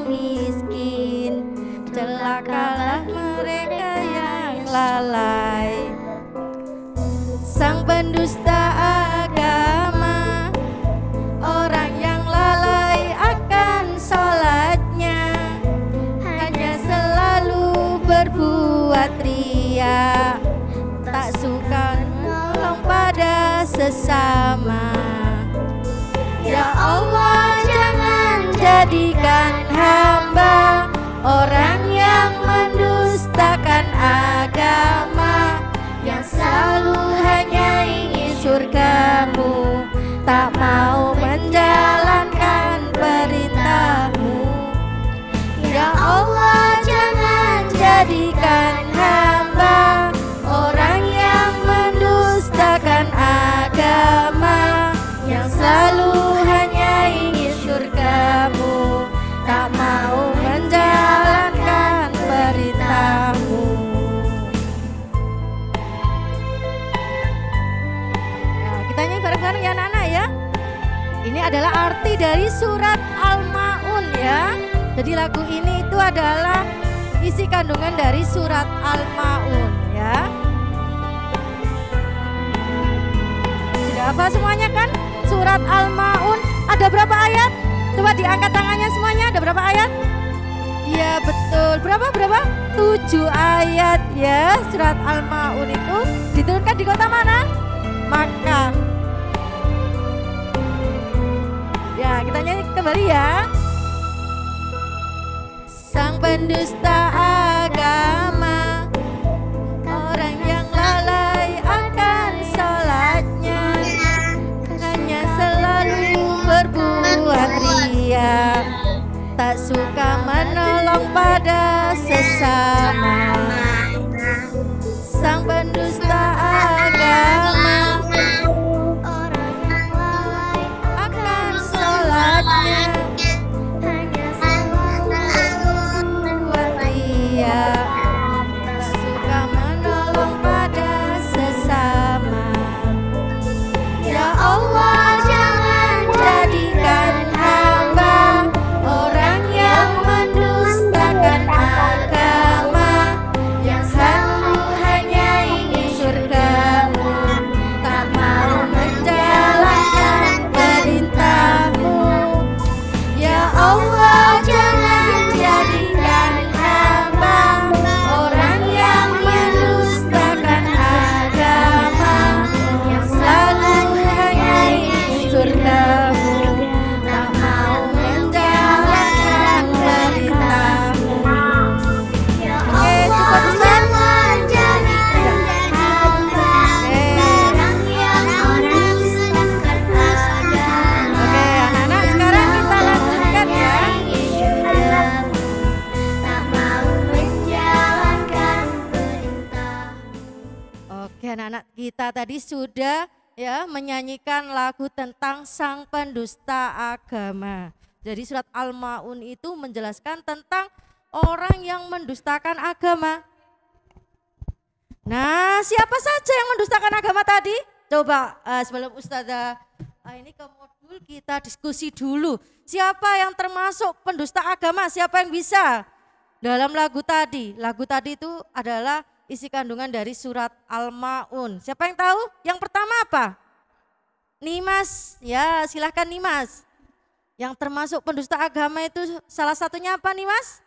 yang miskin. Celakalah mereka yang lalai. Sang pendusta agama, orang yang lalai akan sholatnya, hanya selalu berbuat ria, tak suka menolong pada sesama. Ya Allah, jangan jadikan hamba orang yang mendustakan agama, yang selalu hanya ingin surgamu, tak mau menjalankan perintahmu. Ya Allah, jangan jadikan hamba orang yang mendustakan agama, yang selalu hanya ingin surgamu, tak mau menjalankan perintahmu. Nah, kita nyanyi bareng-bareng ya anak-anak ya. Ini adalah arti dari surat Al-Ma'un ya. Jadi lagu ini itu adalah isi kandungan dari surat Al-Ma'un ya. Sudah hafal semuanya kan? Surat Al-Ma'un ada berapa ayat? Coba diangkat tangannya semuanya, ada berapa ayat? Iya betul, berapa? 7 ayat ya. Surat Al-Ma'un itu diturunkan di kota mana? Makkah. Ya, kita nyanyi kembali ya. Sang pendusta agama, orang yang lalai akan sholatnya, hanya selalu berbuat ria, tak suka menolong pada sesama. Sang pendusta agama, orang yang lalai akan sholatnya, hanya selalu berbuat ria, tak suka menolong pada sesama. Ya Allah, jangan jadikan hamba orang yang mendustakan agama, yang selalu hanya ingin surgamu, tak mau menjalankan perintahmu. Ya Allah, jangan jadikan hamba orang yang mendustakan agama, yang selalu hanya ingin surgamu, tak mau menjalankan perintahmu. Ya Allah, jangan jadikan hamba orang yang mendustakan agama. Oke, anak-anak sekarang kita lanjutkan ya. Tak mau menjalankan perintah. Oke, anak-anak kita tadi sudah ya menyanyikan lagu tentang sang pendusta agama. Jadi surat Al-Ma'un itu menjelaskan tentang orang yang mendustakan agama. Nah, siapa saja yang mendustakan agama tadi? Coba sebelum Ustazah ini ke modul kita diskusi dulu. Siapa yang termasuk pendusta agama? Siapa yang bisa? Dalam lagu tadi itu adalah isi kandungan dari surat Al-Ma'un. Siapa yang tahu? Yang pertama apa? Nimas, ya silahkan Nimas. Yang termasuk pendusta agama itu salah satunya apa Nimas?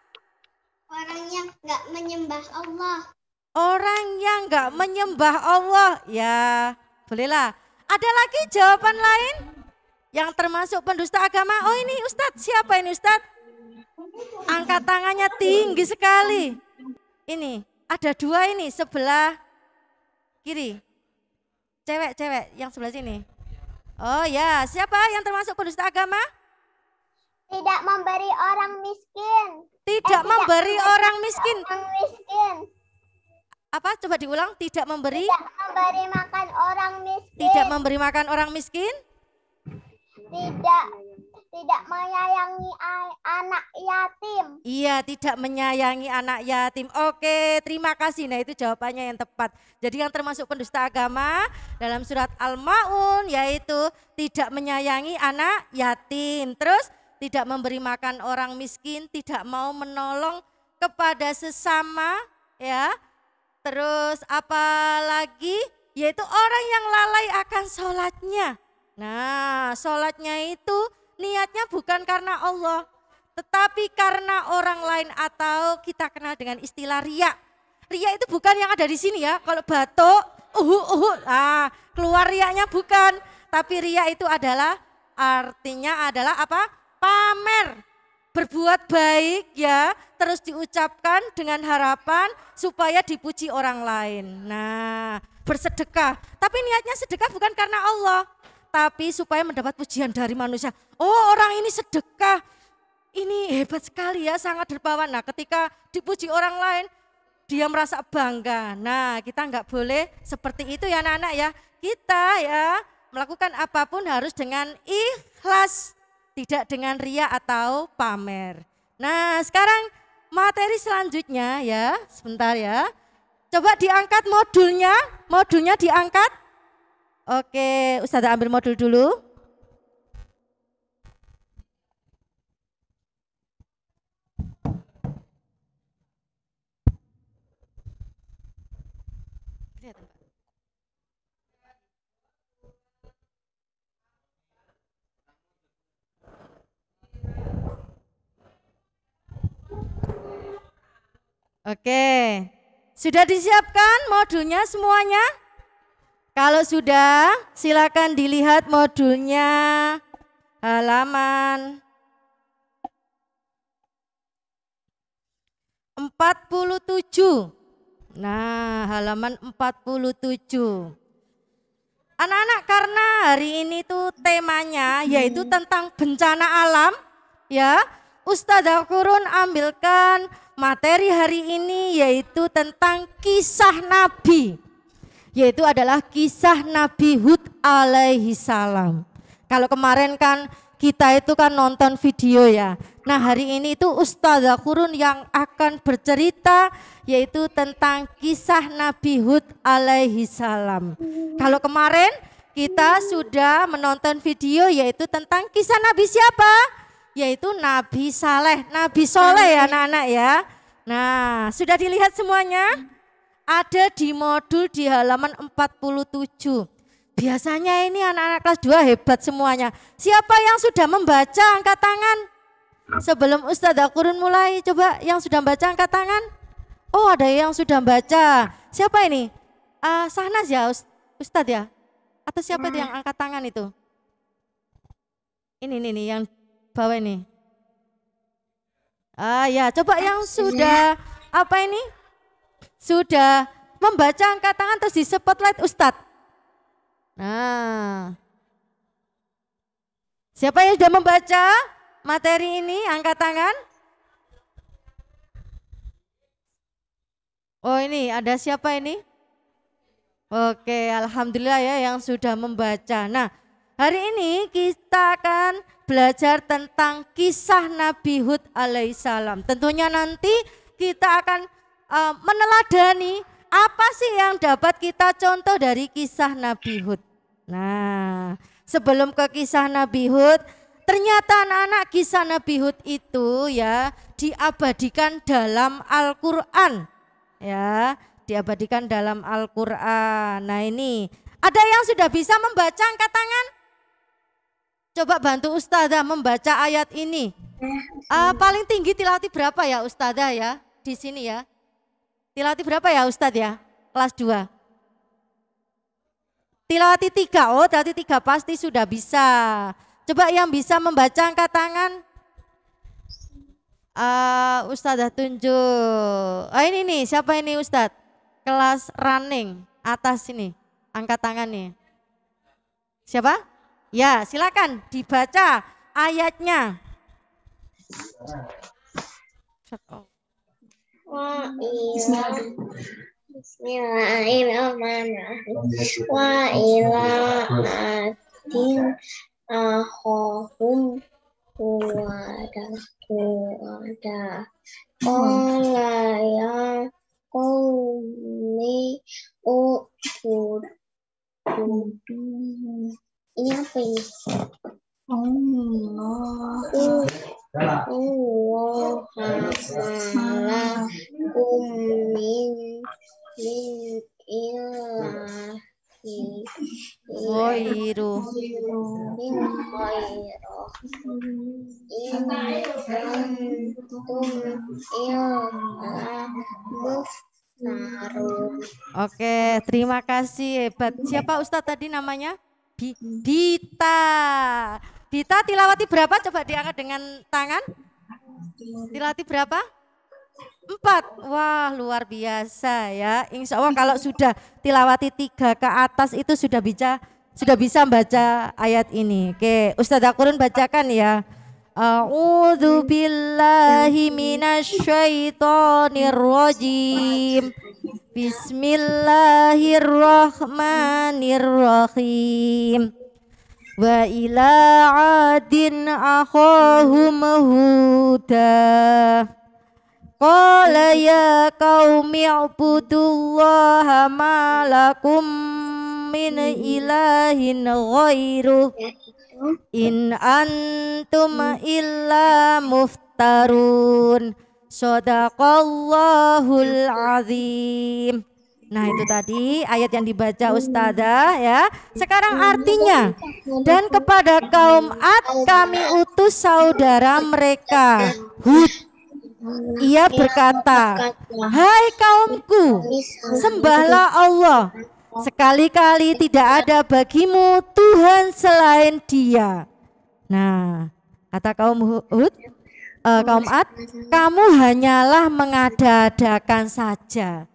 Orang yang nggak menyembah Allah. Orang yang nggak menyembah Allah, ya bolehlah. Ada lagi jawaban lain yang termasuk pendusta agama? Oh ini Ustadz, siapa ini Ustadz? Angkat tangannya tinggi sekali. Ini ada 2 ini sebelah kiri. Cewek yang sebelah sini. Oh ya, siapa yang termasuk pendusta agama? Tidak memberi orang miskin. Tidak memberi orang miskin. Orang miskin. Apa? Coba diulang. Tidak memberi. Tidak memberi makan orang miskin. Tidak memberi makan orang miskin. Tidak menyayangi anak yatim. Iya, tidak menyayangi anak yatim. Oke, terima kasih. Nah, itu jawabannya yang tepat. Jadi yang termasuk pendusta agama dalam surat Al-Ma'un yaitu tidak menyayangi anak yatim. Terus tidak memberi makan orang miskin, tidak mau menolong kepada sesama, ya. Terus apalagi yaitu orang yang lalai akan sholatnya. Nah, sholatnya itu niatnya bukan karena Allah, tetapi karena orang lain atau kita kenal dengan istilah riya. Riya itu bukan yang ada di sini ya, kalau batuk, keluar riyanya bukan. Tapi riya itu adalah artinya adalah apa? Pamer. Berbuat baik ya, terus diucapkan dengan harapan supaya dipuji orang lain. Nah, bersedekah. Tapi niatnya sedekah bukan karena Allah, tapi supaya mendapat pujian dari manusia. Oh, orang ini sedekah. Ini hebat sekali ya, sangat dermawan. Nah, ketika dipuji orang lain, dia merasa bangga. Nah, kita nggak boleh seperti itu ya anak-anak ya. Kita ya melakukan apapun harus dengan ikhlas, tidak dengan ria atau pamer. Nah, sekarang materi selanjutnya ya, sebentar ya. Coba diangkat modulnya diangkat. Oke, Ustazah ambil modul dulu. Oke, sudah disiapkan modulnya semuanya? Kalau sudah, silakan dilihat modulnya, halaman 47. Nah, halaman 47. Anak-anak, karena hari ini tuh temanya yaitu tentang bencana alam, ya, Ustazah Qurun ambilkan materi hari ini yaitu tentang kisah Nabi, yaitu adalah kisah Nabi Hud alaihi salam. Kalau kemarin kan kita itu kan nonton video ya. Nah, hari ini itu Ustazah Qurun yang akan bercerita yaitu tentang kisah Nabi Hud alaihi salam. Kalau kemarin kita sudah menonton video yaitu tentang kisah Nabi siapa? Yaitu Nabi Saleh, Nabi Soleh ya anak-anak ya. Nah, sudah dilihat semuanya? Ada di modul di halaman 47. Biasanya ini anak-anak kelas 2 hebat semuanya. Siapa yang sudah membaca angkat tangan? Sebelum Ustazah Qurun mulai, coba yang sudah membaca angkat tangan. Oh, ada yang sudah membaca. Siapa ini? Sahnas ya Ustadz ya? Atau siapa itu yang angkat tangan itu? Ini yang bawah ini. Ya, coba yang sudah apa ini? Sudah membaca angkat tangan terus di spotlight Ustadz. Nah, siapa yang sudah membaca materi ini angkat tangan? Oh, ini ada siapa ini? Oke, alhamdulillah ya yang sudah membaca. Nah, hari ini kita akan belajar tentang kisah Nabi Hud alaihissalam. Tentunya nanti kita akan meneladani apa sih yang dapat kita contoh dari kisah Nabi Hud. Nah, sebelum ke kisah Nabi Hud, ternyata anak-anak kisah Nabi Hud itu ya diabadikan dalam Al-Quran. Ya, diabadikan dalam Al-Quran. Nah, ini ada yang sudah bisa membaca angkat tangan? Coba bantu Ustazah membaca ayat ini. Paling tinggi tilawati berapa ya Ustazah ya di sini ya? Tilawati berapa ya Ustadz ya? Kelas 2. Tilawati 3. Oh, tilawati 3 pasti sudah bisa. Coba yang bisa membaca angkat tangan. Ustazah tunjuk. Ini nih, siapa ini Ustadz? Kelas running atas ini. Angkat tangan nih. Siapa? Ya, silakan dibaca ayatnya. Bismillahirrahmanirrahim. Wa ila adin ahohum wada. Qala ya qaumi ubudu. Ini apa ini? malakum min ilahi Ghairu. min khairah in antum illa muftarun. Oke, terima kasih, hebat. Siapa Ustadz tadi namanya? Dita. Dita tilawati berapa? Coba diangkat dengan tangan. Tilawati berapa? 4. Wah, luar biasa ya. Insya Allah kalau sudah tilawati 3 ke atas itu sudah bisa baca ayat ini. Oke, Ustazah Qurun bacakan ya. A'udzu billahi minasyaitonir rajim. Bismillahirrahmanirrahim. Wa ila 'adin akhahum huda. Qala ya qaumi ibudullaha ma lakum min ilahin ghairuh in antum illa muftarun. Shadaqallahul azim. Nah itu tadi ayat yang dibaca Ustazah ya. Sekarang artinya, dan kepada kaum Ad kami utus saudara mereka Hud. Ia berkata, hai kaumku, sembahlah Allah. Sekali-kali tidak ada bagimu Tuhan selain Dia. Nah, kata kaum Hud, kaum Ad, kamu hanyalah mengada-adakan saja.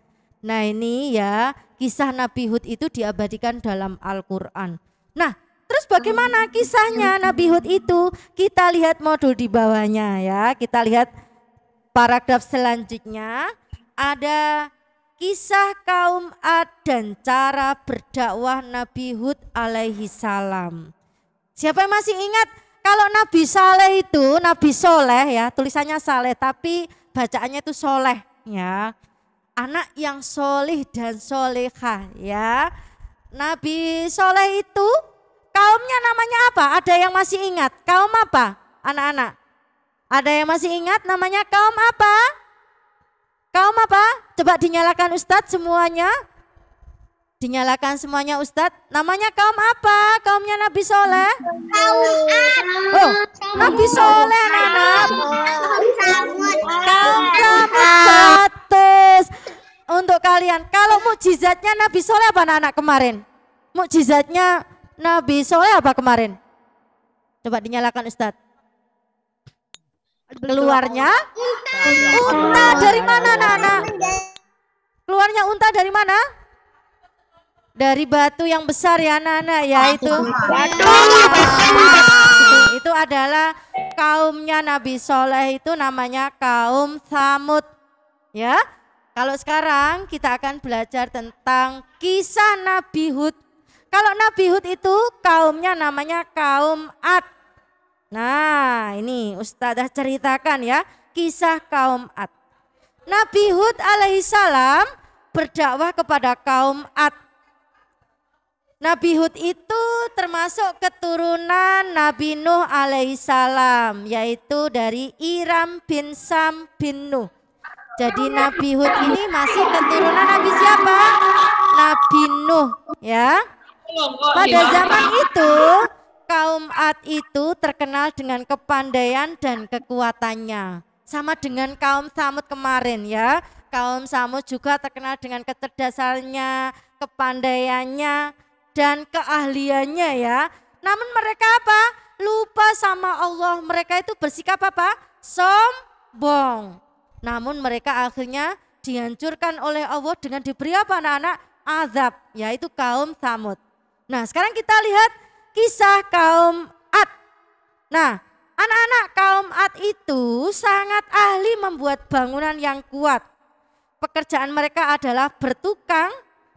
Nah ini ya, kisah Nabi Hud itu diabadikan dalam Al-Quran. Nah, terus bagaimana kisahnya Nabi Hud itu? Kita lihat modul di bawahnya ya. Kita lihat paragraf selanjutnya. Ada kisah kaum Ad dan cara berdakwah Nabi Hud alaihi salam. Siapa yang masih ingat kalau Nabi Saleh itu, Nabi Soleh ya, tulisannya Saleh tapi bacaannya itu Soleh ya. Anak yang solih dan solehah ya. Nabi Soleh itu kaumnya namanya apa? Ada yang masih ingat? Kaum apa? Anak-anak. Ada yang masih ingat namanya kaum apa? Kaum apa? Coba dinyalakan Ustadz semuanya. Dinyalakan semuanya Ustadz. Namanya kaum apa? Kaumnya Nabi Soleh. Oh, Nabi Soleh anak-anak. Kaum Samud. Untuk kalian, kalau mukjizatnya Nabi Soleh apa anak-anak kemarin? Mukjizatnya Nabi Soleh apa kemarin? Coba dinyalakan Ustadz. Keluarnya unta dari mana anak-anak? Keluarnya unta dari mana? Dari batu yang besar ya anak-anak ya itu. Itu adalah kaumnya Nabi Soleh itu namanya kaum Samud ya. Kalau sekarang kita akan belajar tentang kisah Nabi Hud. Kalau Nabi Hud itu kaumnya namanya kaum Ad. Nah ini Ustazah ceritakan ya kisah kaum Ad. Nabi Hud alaihissalam berdakwah kepada kaum Ad. Nabi Hud itu termasuk keturunan Nabi Nuh alaihissalam, yaitu dari Iram bin Sam bin Nuh. Jadi Nabi Hud ini masih keturunan Nabi siapa? Nabi Nuh ya. Pada zaman itu kaum Ad itu terkenal dengan kepandaian dan kekuatannya. Sama dengan kaum Samud kemarin ya. Kaum Samud juga terkenal dengan kecerdasannya, kepandaiannya dan keahliannya ya. Namun mereka apa? Lupa sama Allah. Mereka itu bersikap apa? Sombong. Namun mereka akhirnya dihancurkan oleh Allah dengan diberi apa anak-anak? Azab, yaitu kaum Samud. Nah sekarang kita lihat kisah kaum Ad. Nah anak-anak kaum Ad itu sangat ahli membuat bangunan yang kuat. Pekerjaan mereka adalah bertukang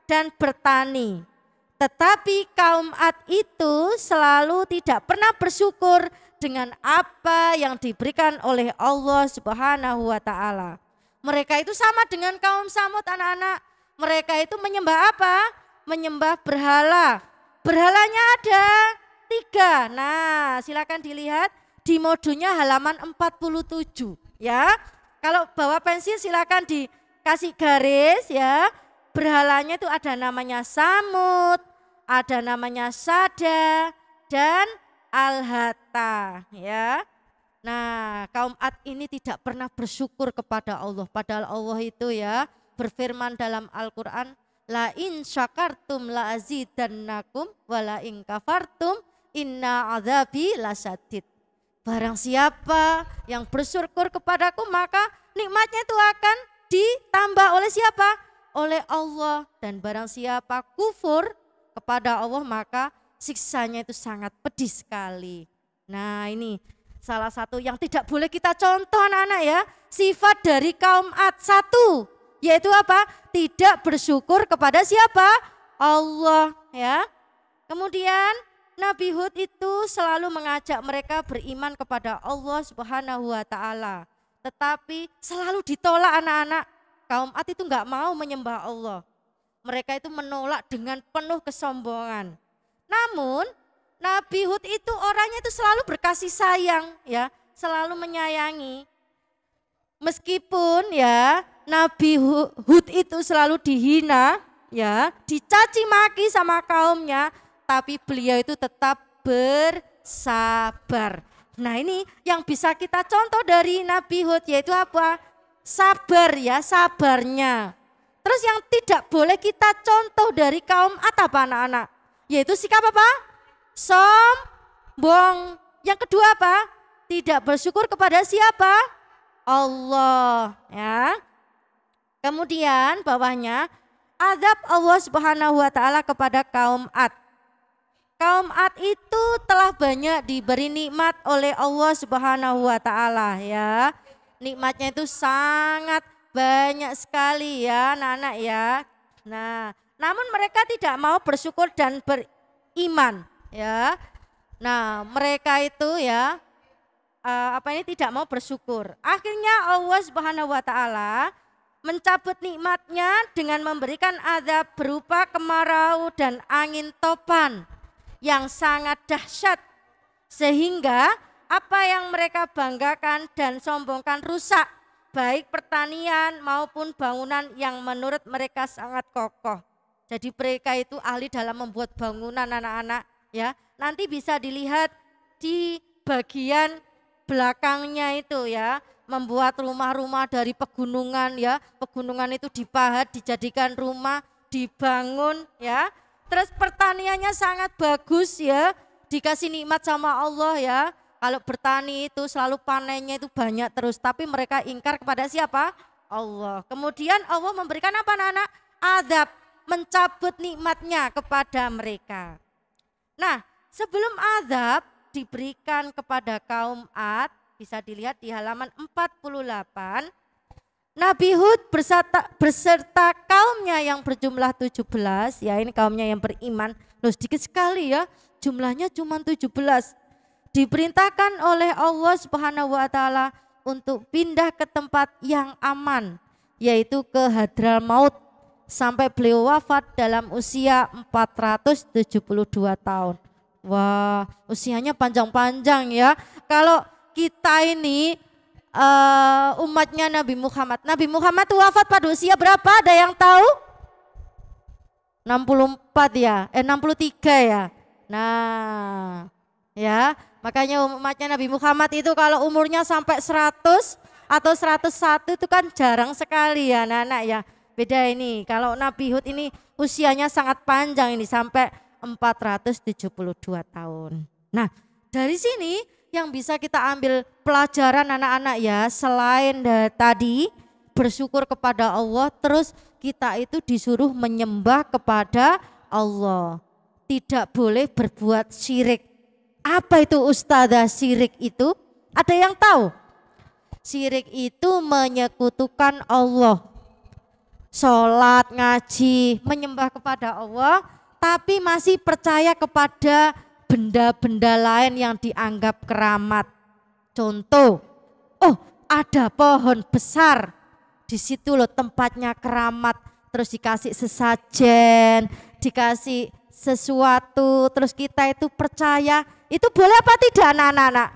dan bertani. Tetapi kaum Ad itu selalu tidak pernah bersyukur dengan apa yang diberikan oleh Allah Subhanahu wa taala. Mereka itu sama dengan kaum Samud anak-anak. Mereka itu menyembah apa? Menyembah berhala. Berhalanya ada, 3. Nah, silakan dilihat di modulnya halaman 47 ya. Kalau bawa pensil silakan dikasih garis ya. Berhalanya itu ada namanya Samud, ada namanya Sada dan Al-Hatta ya. Nah, kaum Ad ini tidak pernah bersyukur kepada Allah. Padahal Allah itu ya berfirman dalam Al-Quran, la in syakartum la azidannakum wa la in kafartum inna adzabi lasyadid. Barang siapa yang bersyukur kepadaku maka nikmatnya itu akan ditambah oleh siapa? Oleh Allah. Dan barang siapa kufur kepada Allah maka siksanya itu sangat pedih sekali. Nah, ini salah satu yang tidak boleh kita contoh anak-anak ya. Sifat dari kaum Ad 1 yaitu apa? Tidak bersyukur kepada siapa? Allah ya. Kemudian Nabi Hud itu selalu mengajak mereka beriman kepada Allah Subhanahu wa taala. Tetapi selalu ditolak anak-anak. Kaum Ad itu enggak mau menyembah Allah. Mereka itu menolak dengan penuh kesombongan. Namun Nabi Hud itu orangnya itu selalu berkasih sayang ya, selalu menyayangi. Meskipun ya Nabi Hud itu selalu dihina ya, dicaci maki sama kaumnya, tapi beliau itu tetap bersabar. Nah, ini yang bisa kita contoh dari Nabi Hud yaitu apa? Sabar ya, sabarnya. Terus yang tidak boleh kita contoh dari kaum Ad apa anak-anak? Yaitu sikap apa? Sombong. Yang kedua apa? Tidak bersyukur kepada siapa? Allah ya. Kemudian bawahnya azab Allah Subhanahu wa taala kepada kaum Ad. Kaum Ad itu telah banyak diberi nikmat oleh Allah Subhanahu wa taala ya. Nikmatnya itu sangat banyak sekali ya anak-anak ya. Nah, namun mereka tidak mau bersyukur dan beriman ya. Nah, mereka itu ya tidak mau bersyukur. Akhirnya Allah Subhanahu wa taala mencabut nikmatnya dengan memberikan azab berupa kemarau dan angin topan yang sangat dahsyat, sehingga apa yang mereka banggakan dan sombongkan rusak, baik pertanian maupun bangunan yang menurut mereka sangat kokoh. Jadi mereka itu ahli dalam membuat bangunan anak-anak ya. Nanti bisa dilihat di bagian belakangnya itu ya, membuat rumah-rumah dari pegunungan ya. Pegunungan itu dipahat, dijadikan rumah, dibangun ya. Terus pertaniannya sangat bagus ya, dikasih nikmat sama Allah ya. Kalau bertani itu selalu panennya itu banyak terus, tapi mereka ingkar kepada siapa? Allah. Kemudian Allah memberikan apa anak-anak? Azab, mencabut nikmatnya kepada mereka. Nah, sebelum azab diberikan kepada kaum Ad, bisa dilihat di halaman 48, Nabi Hud beserta kaumnya yang berjumlah 17, ya ini kaumnya yang beriman, loh sedikit sekali ya, jumlahnya cuma 17. Diperintahkan oleh Allah Subhanahu wa taala untuk pindah ke tempat yang aman, yaitu ke Hadramaut, sampai beliau wafat dalam usia 472 tahun. Wah, usianya panjang-panjang ya. Kalau kita ini umatnya Nabi Muhammad. Nabi Muhammad itu wafat pada usia berapa? Ada yang tahu? 64 ya, 63 ya. Nah, ya, makanya umatnya Nabi Muhammad itu kalau umurnya sampai 100 atau 101 itu kan jarang sekali ya anak-anak ya. Beda ini, kalau Nabi Hud ini usianya sangat panjang ini sampai 472 tahun. Nah, dari sini yang bisa kita ambil pelajaran anak-anak ya, selain tadi bersyukur kepada Allah, terus kita itu disuruh menyembah kepada Allah. Tidak boleh berbuat syirik. Apa itu Ustazah syirik itu? Ada yang tahu? Syirik itu menyekutukan Allah. Sholat, ngaji, menyembah kepada Allah, tapi masih percaya kepada benda-benda lain yang dianggap keramat. Contoh, oh ada pohon besar, di situ loh tempatnya keramat, terus dikasih sesajen, dikasih sesuatu terus kita itu percaya, itu boleh apa tidak anak-anak?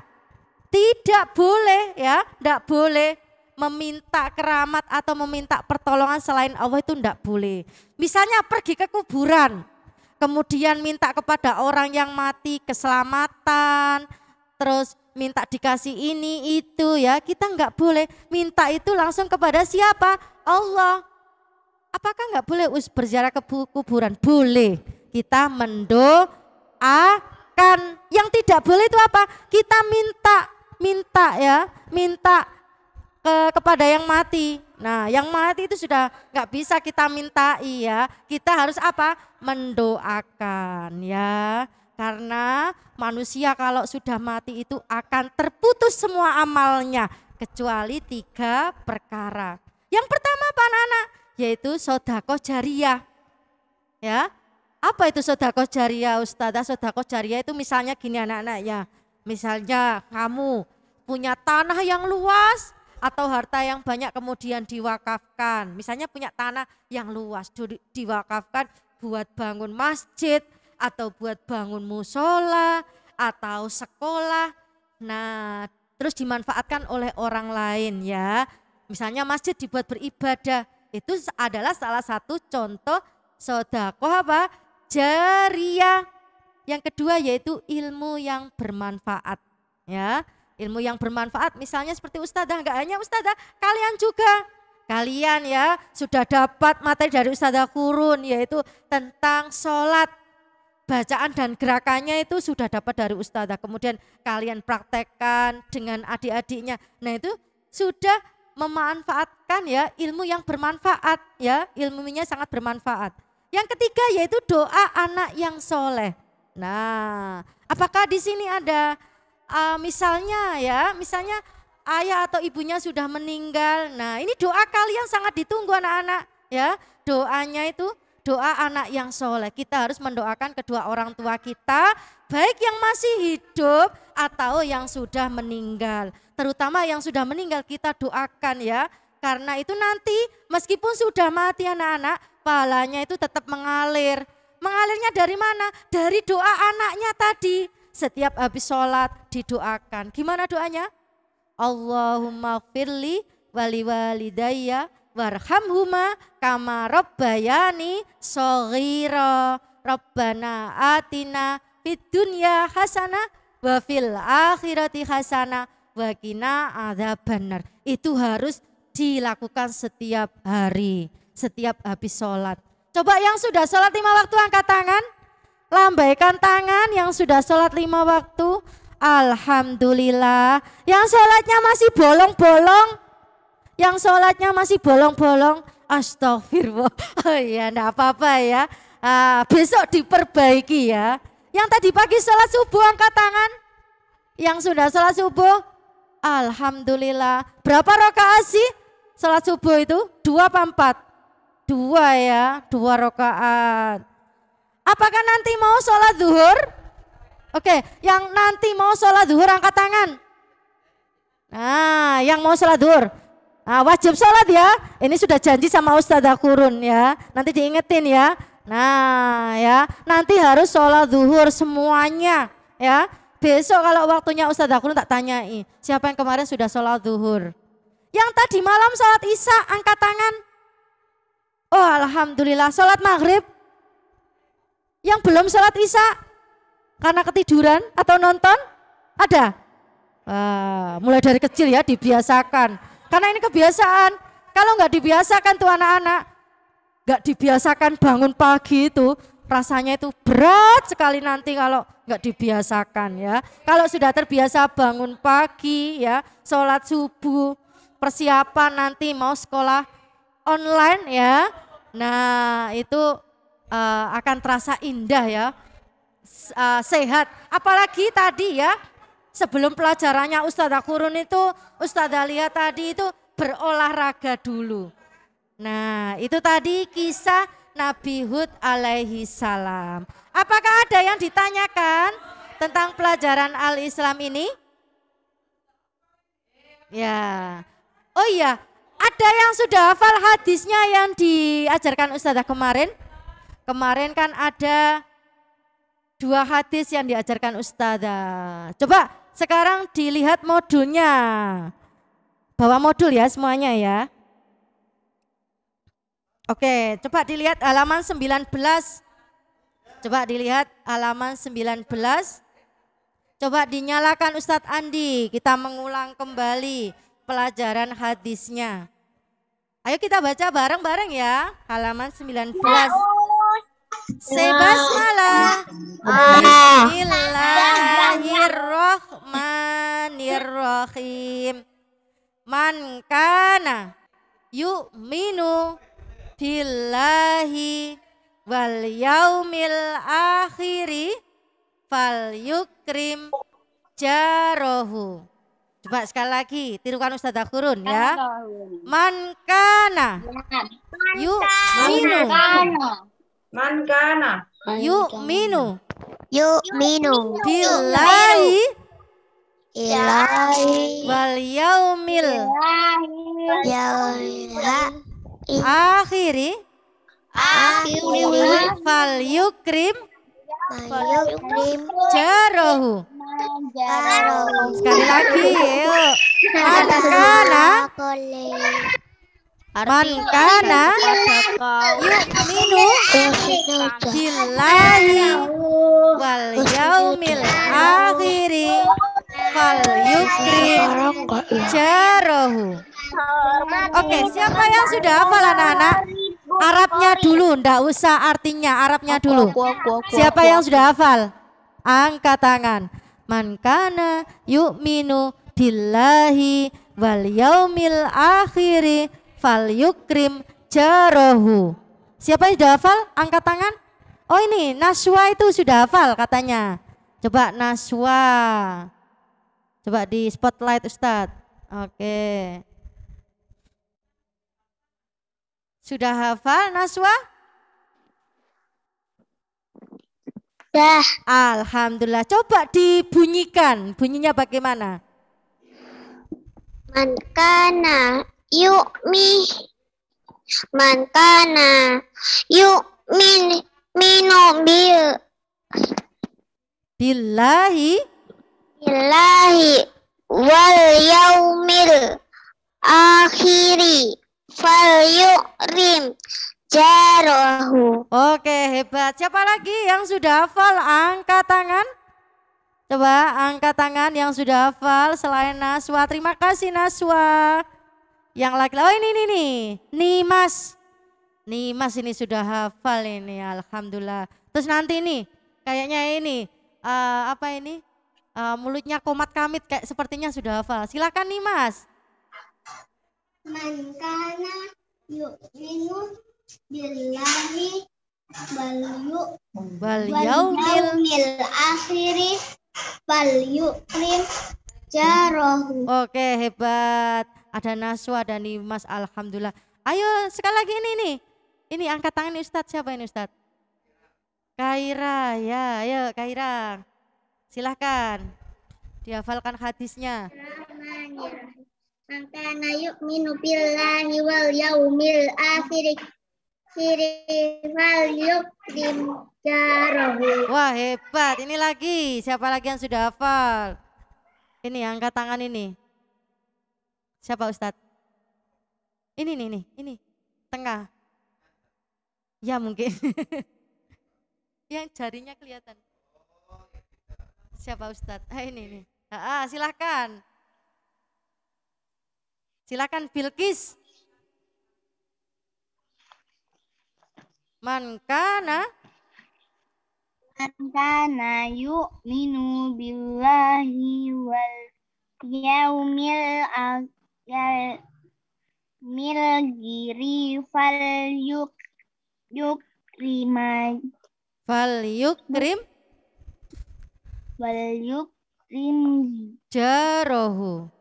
Tidak boleh ya, tidak boleh meminta keramat atau meminta pertolongan selain Allah, itu tidak boleh. Misalnya pergi ke kuburan, kemudian minta kepada orang yang mati keselamatan, terus minta dikasih ini itu ya, kita nggak boleh. Minta itu langsung kepada siapa? Allah. Apakah nggak boleh berziarah ke kuburan? Boleh. Kita mendoakan. Yang tidak boleh itu apa? Kita minta kepada yang mati. Nah, yang mati itu sudah nggak bisa kita mintai ya. Kita harus apa? Mendoakan ya. Karena manusia kalau sudah mati itu akan terputus semua amalnya kecuali 3 perkara. Yang pertama apa anak-anak? Yaitu sedekah jariyah. Ya. Apa itu sedekah jariyah Ustazah? Sedekah jariyah itu misalnya gini anak-anak ya. Misalnya kamu punya tanah yang luas atau harta yang banyak kemudian diwakafkan. Misalnya punya tanah yang luas diwakafkan buat bangun masjid atau buat bangun musola atau sekolah. Nah, terus dimanfaatkan oleh orang lain ya. Misalnya masjid dibuat beribadah. Itu adalah salah satu contoh sedekah apa? Jariyah. Yang kedua yaitu ilmu yang bermanfaat ya. Ilmu yang bermanfaat misalnya seperti Ustazah, enggak hanya Ustazah, kalian juga. Kalian ya sudah dapat materi dari Ustazah Qurun yaitu tentang sholat. Bacaan dan gerakannya itu sudah dapat dari Ustazah. Kemudian kalian praktekkan dengan adik-adiknya. Nah itu sudah memanfaatkan ya ilmu yang bermanfaat ya. Ilmunya sangat bermanfaat. Yang ketiga yaitu doa anak yang soleh. Nah apakah di sini ada misalnya ayah atau ibunya sudah meninggal. Nah ini doa kalian sangat ditunggu anak-anak ya. Doanya itu doa anak yang soleh. Kita harus mendoakan kedua orang tua kita, baik yang masih hidup atau yang sudah meninggal. Terutama yang sudah meninggal kita doakan ya. Karena itu nanti meskipun sudah mati anak-anak, pahalanya itu tetap mengalir. Mengalirnya dari mana? Dari doa anaknya tadi. Setiap habis sholat didoakan. Gimana doanya? Allahumma firli wali walidayya warhamhuma kama rabbayani shaghira. Rabbana atina fid dunya hasanah wa fil akhirati hasanah wa qina adzabannar. Itu harus dilakukan setiap hari, setiap habis sholat. Coba yang sudah sholat 5 waktu angkat tangan. Lambaikan tangan yang sudah sholat 5 waktu. Alhamdulillah. Yang sholatnya masih bolong-bolong. Yang sholatnya masih bolong-bolong. Astagfirullah. Oh iya enggak apa-apa ya. Besok diperbaiki ya. Yang tadi pagi sholat subuh angkat tangan. Yang sudah sholat subuh. Alhamdulillah. Berapa rakaat sih sholat subuh itu? 2 apa 4? 2 ya. 2 rakaat. Apakah nanti mau sholat zuhur? Oke, yang nanti mau sholat zuhur angkat tangan. Nah, yang mau sholat zuhur. Nah, wajib sholat ya. Ini sudah janji sama Ustazah Qurun ya. Nanti diingetin ya. Nah ya, nanti harus sholat zuhur semuanya ya. Besok kalau waktunya Ustazah Qurun tak tanyai. Siapa yang kemarin sudah sholat zuhur? Yang tadi malam sholat isya angkat tangan. Oh alhamdulillah. Sholat maghrib? Yang belum sholat isya karena ketiduran atau nonton? Ada? Mulai dari kecil ya dibiasakan. Karena ini kebiasaan. Kalau nggak dibiasakan tuh anak-anak, nggak dibiasakan bangun pagi itu, rasanya itu berat sekali nanti kalau nggak dibiasakan ya. Kalau sudah terbiasa bangun pagi ya, sholat subuh, persiapan nanti mau sekolah online ya. Nah itu akan terasa indah ya, sehat. Apalagi tadi ya, sebelum pelajarannya Ustazah Qurun itu, Ustazah lihat tadi itu berolahraga dulu. Nah itu tadi kisah Nabi Hud alaihi salam. Apakah ada yang ditanyakan tentang pelajaran Al-Islam ini? Ya, oh iya, ada yang sudah hafal hadisnya yang diajarkan Ustazah kemarin? Kemarin kan ada dua hadis yang diajarkan Ustazah. Coba sekarang dilihat modulnya. Bawa modul ya semuanya ya. Oke, coba dilihat halaman 19. Coba dilihat halaman 19. Coba dinyalakan Ustadz Andi, kita mengulang kembali pelajaran hadisnya. Ayo kita baca bareng-bareng ya, halaman 19. Sebasmalah. Bismillahirrahmanirrahim. Man kana yu'minu billahi wal yaumil akhiri fal yukrim jarohu. Coba sekali lagi, tirukan Ustazah Qurun ya. Man kana yu'minu. Man kana Yu'minu Billahi billahi wal yaumil akhiri fal yukrim jarohu. Sekali lagi yuk. Man kana yu'minu billahi wal yaumil akhiri fal yukrim jarohu. Oke, siapa yang sudah hafal anak-anak? Arabnya dulu, ndak usah artinya, Arabnya dulu. Siapa yang sudah hafal? Angkat tangan. Man kana yu'minu billahi wal yaumil akhiri fal yukrim jarohu. Siapa yang sudah hafal? Angkat tangan. Oh ini Naswa itu sudah hafal katanya. Coba Naswa. Coba di spotlight Ustadz. Oke. Sudah hafal Naswa? Dah. Alhamdulillah. Coba dibunyikan. Bunyinya bagaimana? Man kana Man kana minu Billahi billahi wal yaumil akhiri fal yukrim jarahu. Oke, hebat. Siapa lagi yang sudah hafal? Angkat tangan. Coba angkat tangan yang sudah hafal selain Naswa. Terima kasih Naswa. Yang laki-laki. Oh ini nih. Nimas. Nimas ini sudah hafal ini. Alhamdulillah. Terus nanti nih. Kayaknya ini. Apa ini? Mulutnya komat kamit kayak sepertinya sudah hafal. Silakan Nimas. Man kana yu'minu billahi Wal yaumil akhiri fal yukrim jarahu. Oke, hebat. Ada Naswa dan Nimas, alhamdulillah. Ayo sekali lagi ini nih. Ini angkat tangan nih Ustadz. Siapa ini Ustadz? Kaira, ya, ayo Kaira. Silahkan. Dihafalkan hadisnya. Man kana yu'minu billahi wal yaumil akhiri fal yukrim jarahu. Wah, hebat. Ini lagi. Siapa lagi yang sudah hafal? Ini angkat tangan ini. Siapa Ustadz? Ini nih, ini. Tengah. Ya mungkin. Yang jarinya kelihatan. Siapa Ustadz? Ini nih. Silahkan. Silakan Bilqis. Man kana yu'minu billahi wal yaumil akhir fal yukrim jarohu.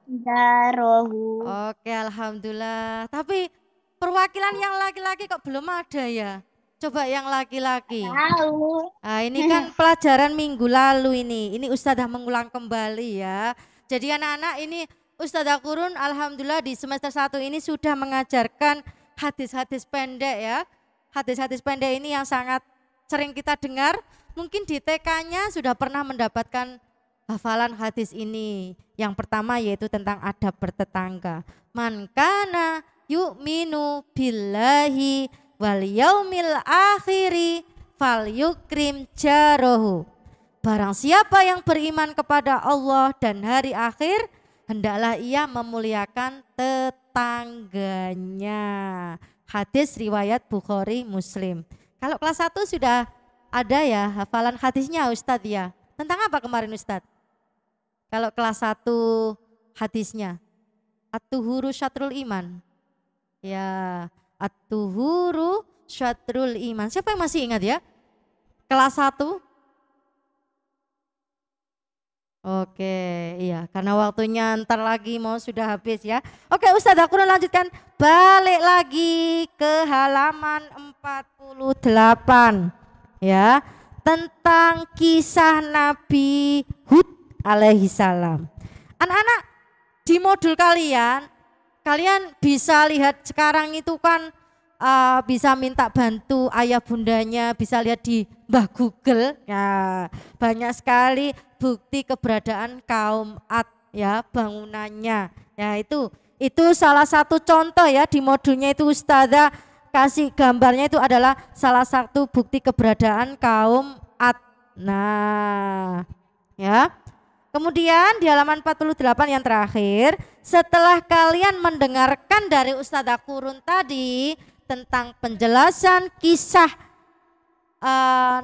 Oke, alhamdulillah. Tapi perwakilan yang laki-laki kok belum ada ya? Coba yang laki-laki. Nah, ini kan pelajaran minggu lalu ini. Ini Ustazah mengulang kembali ya. Jadi anak-anak ini Ustazah Qurun alhamdulillah di semester 1 ini sudah mengajarkan hadis-hadis pendek ya. Hadis-hadis pendek ini yang sangat sering kita dengar. mungkin di TK-nya sudah pernah mendapatkan hafalan hadis ini. Yang pertama yaitu tentang adab bertetangga. Man kana yu'minu billahi wal yaumil akhiri fal yukrim jarohu. Barang siapa yang beriman kepada Allah dan hari akhir, hendaklah ia memuliakan tetangganya. Hadis riwayat Bukhari Muslim. Kalau kelas 1 sudah ada ya hafalan hadisnya Ustadz ya. Tentang apa kemarin Ustadz? Kalau kelas 1 hadisnya. At-tuhuru syatrul iman. Ya, at-tuhuru syatrul iman. Siapa yang masih ingat ya? Kelas 1? Oke, iya, karena waktunya ntar lagi mau sudah habis ya. Oke Ustadz, aku lanjutkan balik lagi ke halaman 48 ya, tentang kisah Nabi Hud alaihi salam. Anak-anak di modul kalian bisa lihat sekarang itu kan bisa minta bantu ayah bundanya, bisa lihat di Mbah Google ya, banyak sekali bukti keberadaan kaum Ad ya, bangunannya ya, itu salah satu contoh ya, di modulnya itu Ustazah kasih gambarnya, itu adalah salah satu bukti keberadaan kaum Ad. Nah ya, kemudian di halaman 48 yang terakhir, setelah kalian mendengarkan dari Ustazah Qurun tadi tentang penjelasan kisah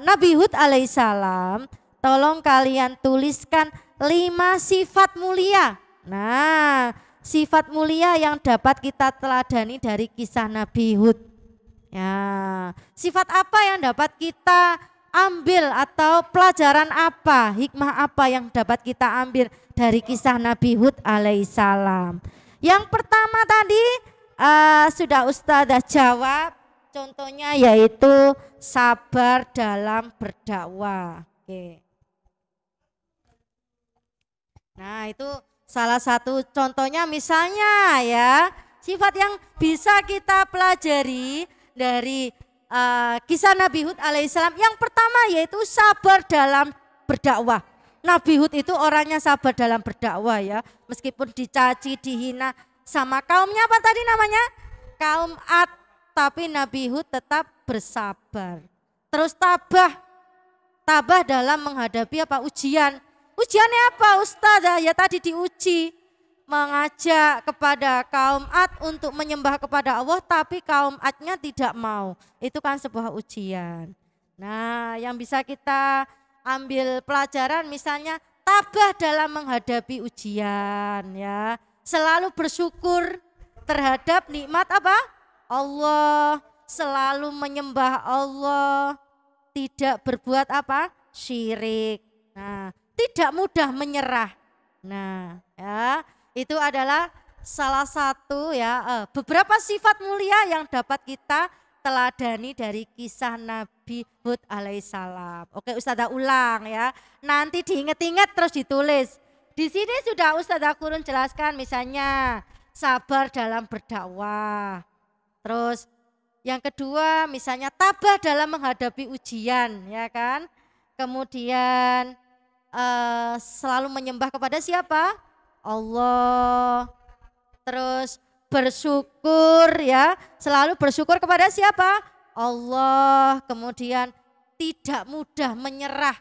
Nabi Hud alaihissalam, tolong kalian tuliskan 5 sifat mulia. Nah, sifat mulia yang dapat kita teladani dari kisah Nabi Hud. Ya, sifat apa yang dapat kita ambil atau pelajaran apa, hikmah apa yang dapat kita ambil dari kisah Nabi Hud alaihissalam? Yang pertama tadi sudah Ustazah jawab, contohnya yaitu sabar dalam berdakwah. Oke. Nah itu salah satu contohnya, misalnya ya, sifat yang bisa kita pelajari dari kisah Nabi Hud alaihissalam. Yang pertama yaitu sabar dalam berdakwah. Nabi Hud itu orangnya sabar dalam berdakwah ya, meskipun dicaci, dihina sama kaumnya, apa tadi namanya? Kaum Ad, tapi Nabi Hud tetap bersabar. Terus tabah dalam menghadapi apa? Ujian. Ujiannya apa Ustazah? Ya tadi diuji, mengajak kepada kaum Ad untuk menyembah kepada Allah, tapi kaum Adnya tidak mau. Itu kan sebuah ujian. Nah, yang bisa kita ambil pelajaran misalnya tabah dalam menghadapi ujian ya. Selalu bersyukur terhadap nikmat apa? Allah, selalu menyembah Allah, tidak berbuat apa? Syirik. Nah, tidak mudah menyerah. Nah, ya, itu adalah salah satu ya beberapa sifat mulia yang dapat kita teladani dari kisah Nabi Hud alaihissalam. Oke, Ustazah ulang ya. Nanti diingat-ingat terus ditulis. Di sini sudah Ustazah Qurun jelaskan, misalnya sabar dalam berdakwah. Terus yang kedua misalnya tabah dalam menghadapi ujian, ya kan. Kemudian selalu menyembah kepada siapa? Allah. Terus bersyukur ya, selalu bersyukur kepada siapa? Allah. Kemudian tidak mudah menyerah.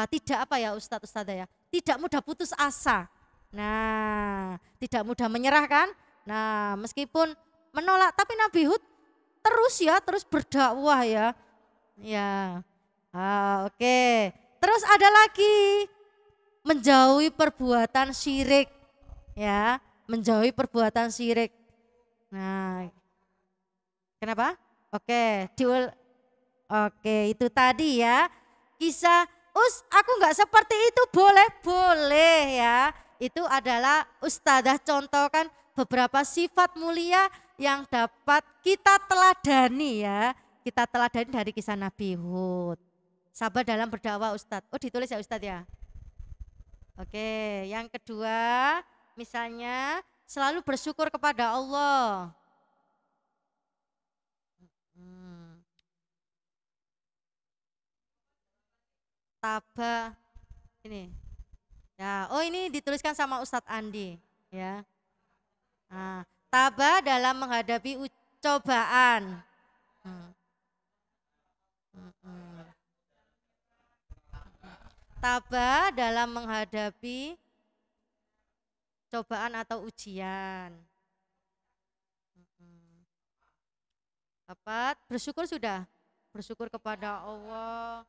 Tidak apa ya Ustazah ya? Tidak mudah putus asa. Nah, tidak mudah menyerah kan? Nah, meskipun menolak, tapi Nabi Hud terus berdakwah ya. Ya. Oke. Terus ada lagi menjauhi perbuatan syirik. Ya, menjauhi perbuatan syirik. Nah. Kenapa? Oke, itu tadi ya. Kisah aku nggak seperti itu, boleh ya. Itu adalah Ustazah contohkan beberapa sifat mulia yang dapat kita teladani ya. Kita teladani dari kisah Nabi Hud. Sabar dalam berdakwah Ustadz. Oh ditulis ya Ustadz ya. Oke, yang kedua misalnya selalu bersyukur kepada Allah. Tabah ini. Ya, oh ini dituliskan sama Ustadz Andi, ya. Nah, tabah dalam menghadapi cobaan. Hmm. Tabah dalam menghadapi cobaan atau ujian. Dapat bersyukur sudah. Bersyukur kepada Allah.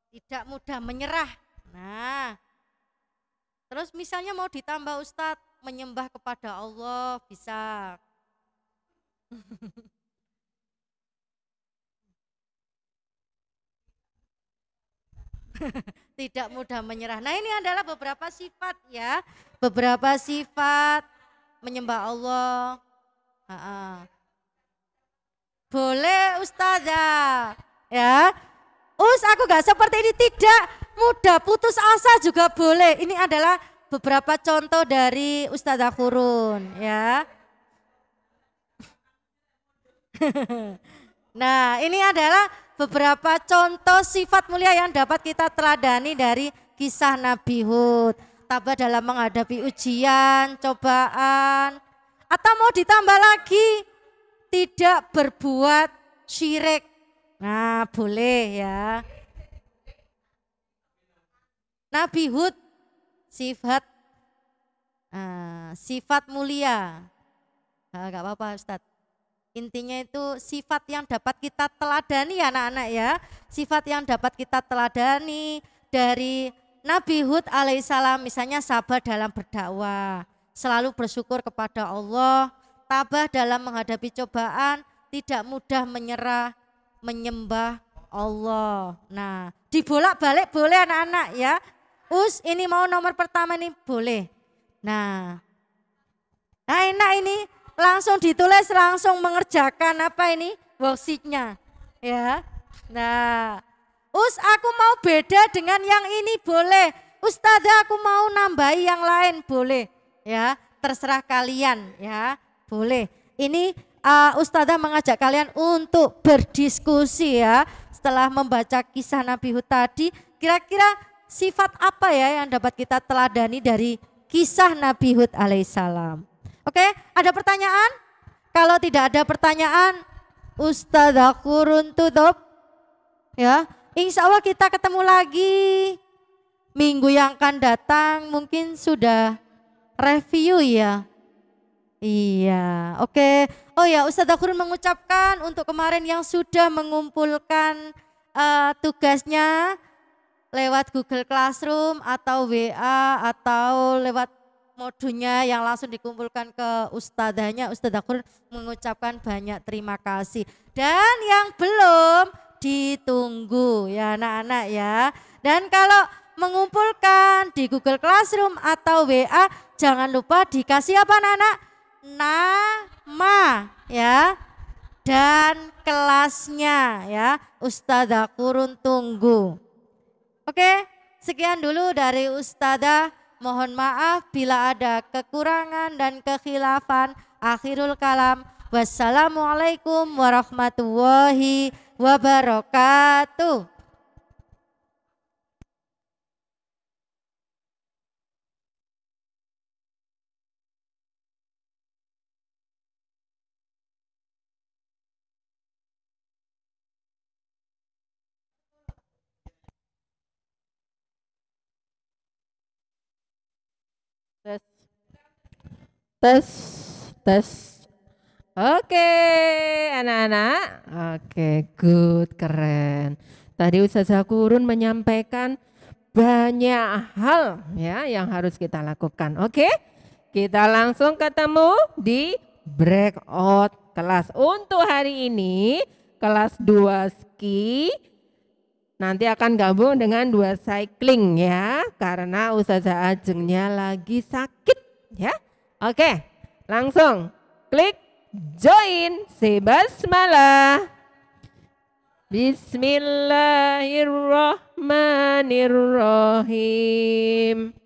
Tidak mudah menyerah. Nah, terus misalnya mau ditambah Ustadz, menyembah kepada Allah bisa. Tidak mudah menyerah. Nah ini adalah beberapa sifat ya. Beberapa sifat menyembah Allah. Boleh Ustazah. Ya. Aku gak seperti ini, tidak. Mudah putus asa juga boleh. Ini adalah beberapa contoh dari Ustazah Qurun ya. Nah ini adalah beberapa contoh sifat mulia yang dapat kita teladani dari kisah Nabi Hud. Tabah dalam menghadapi ujian, cobaan. Atau mau ditambah lagi, tidak berbuat syirik. Nah boleh ya. Nabi Hud sifat mulia. Gak apa-apa Ustadz. Intinya itu sifat yang dapat kita teladani ya anak-anak ya. Sifat yang dapat kita teladani dari Nabi Hud alaihissalam, misalnya sabar dalam berdakwah, selalu bersyukur kepada Allah, tabah dalam menghadapi cobaan, tidak mudah menyerah, menyembah Allah. Nah, dibolak-balik boleh anak-anak ya. Ini mau nomor pertama nih boleh. Nah enak ini. Langsung ditulis, langsung mengerjakan apa ini worksheetnya ya. Nah aku mau beda dengan yang ini boleh. Ustazah aku mau nambahi yang lain boleh ya, terserah kalian ya, boleh. Ini Ustazah mengajak kalian untuk berdiskusi ya. Setelah membaca kisah Nabi Hud tadi, kira-kira sifat apa ya yang dapat kita teladani dari kisah Nabi Hud alaihissalam. Oke, ada pertanyaan? Kalau tidak ada pertanyaan, Ustazah Qurun tutup. Ya, insya Allah kita ketemu lagi minggu yang akan datang. Mungkin sudah review ya. Iya, oke. Oh ya, Ustazah Qurun mengucapkan untuk kemarin yang sudah mengumpulkan tugasnya lewat Google Classroom atau WA atau lewat modulnya yang langsung dikumpulkan ke ustadzahnya, Ustazah Qurun mengucapkan banyak terima kasih. Dan yang belum ditunggu ya anak-anak ya. Dan kalau mengumpulkan di Google Classroom atau WA jangan lupa dikasih apa anak-anak? Nama ya dan kelasnya ya. Ustazah Qurun tunggu. Oke, sekian dulu dari Ustazah. Mohon maaf bila ada kekurangan dan kekhilafan. Akhirul kalam. Wassalamualaikum warahmatullahi wabarakatuh. Tes. Oke, anak-anak. Oke, good, keren. Tadi Ustazah Qurun menyampaikan banyak hal ya yang harus kita lakukan. Oke, kita langsung ketemu di breakout kelas. Untuk hari ini kelas 2 ski nanti akan gabung dengan 2 cycling ya, karena Ustazah Ajengnya lagi sakit ya. Oke, langsung klik join, say basmalah. Bismillahirrahmanirrahim.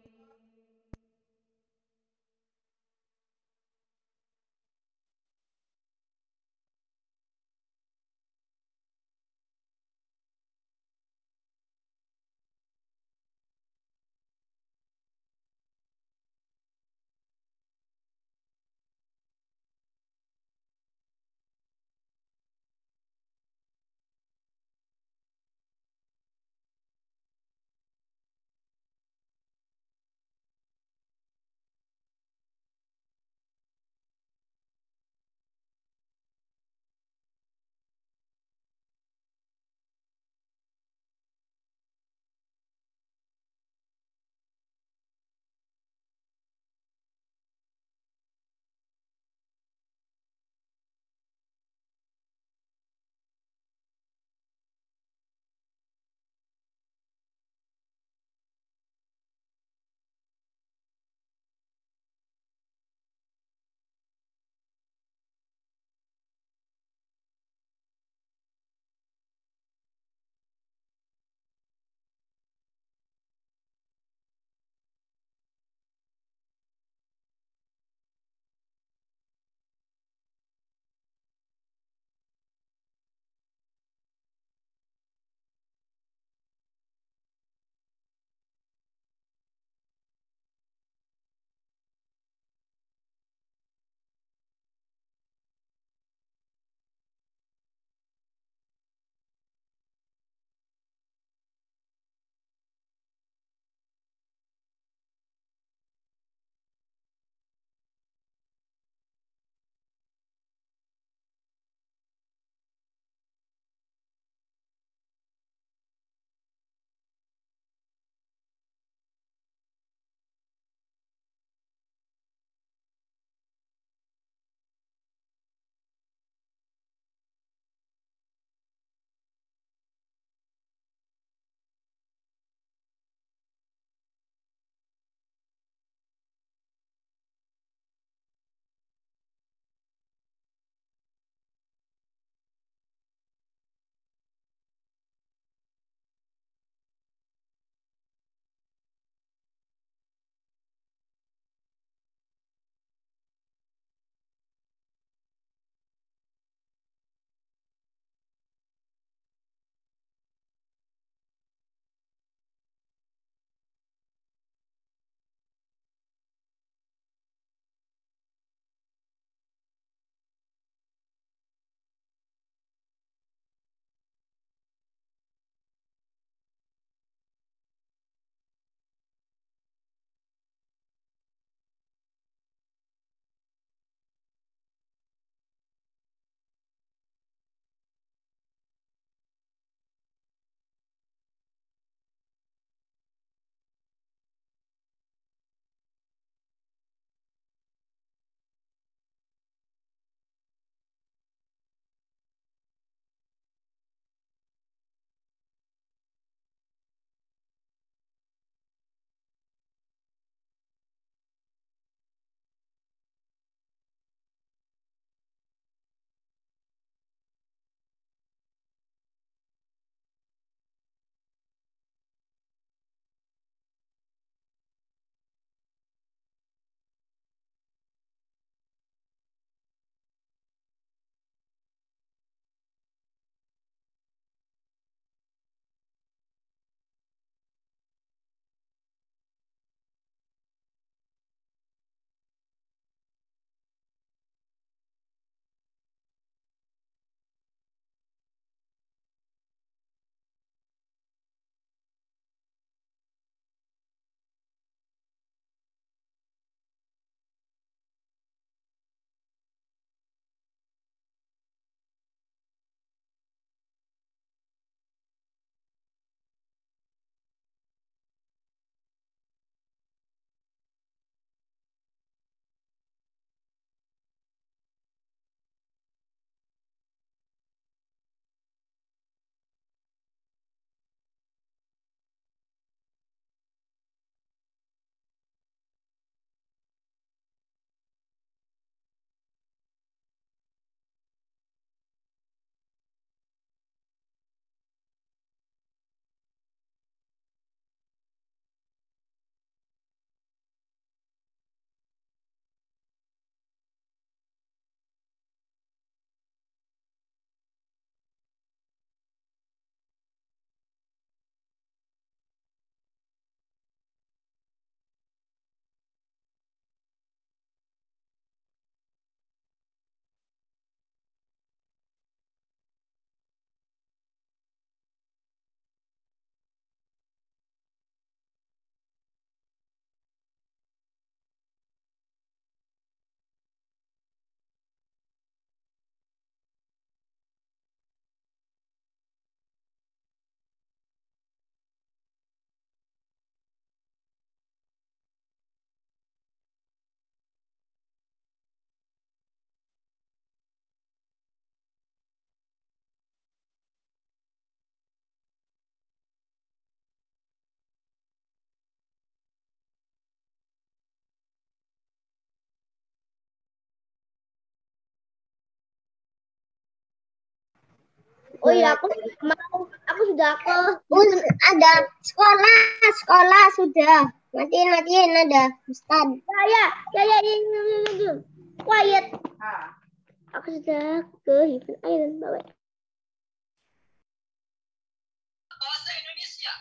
Oh iya, aku sudah ada sekolah sudah. Matiin ada Ustaz. Ya. Quiet. Aku sudah ke Hifan Ain bawa. Bahasa Indonesia.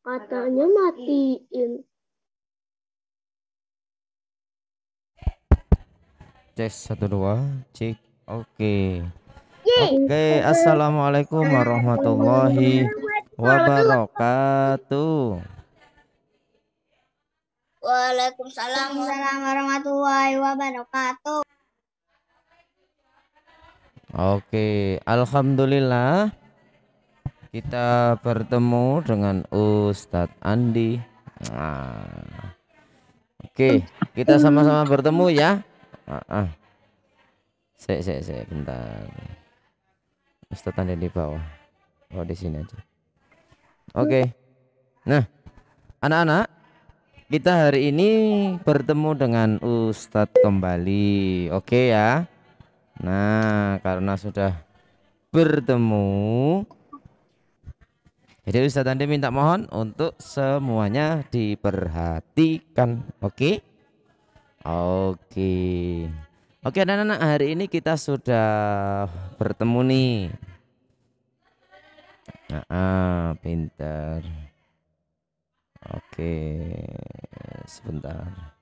Katanya matiin. Cek 1 2 cek. Oke. Oke, assalamualaikum warahmatullahi wabarakatuh. Waalaikumsalam warahmatullahi wabarakatuh. Oke, alhamdulillah kita bertemu dengan Ustadz Andi. Nah, oke, kita sama-sama bertemu ya. Saya bentar. Ustadz Andi di bawah. Oh, di sini aja. Oke. Nah, anak-anak, kita hari ini bertemu dengan Ustadz kembali. Oke ya. Nah, karena sudah bertemu, jadi Ustadz Andi minta mohon untuk semuanya diperhatikan. Oke? Oke anak-anak, hari ini kita sudah bertemu nih. Pintar. Oke, sebentar.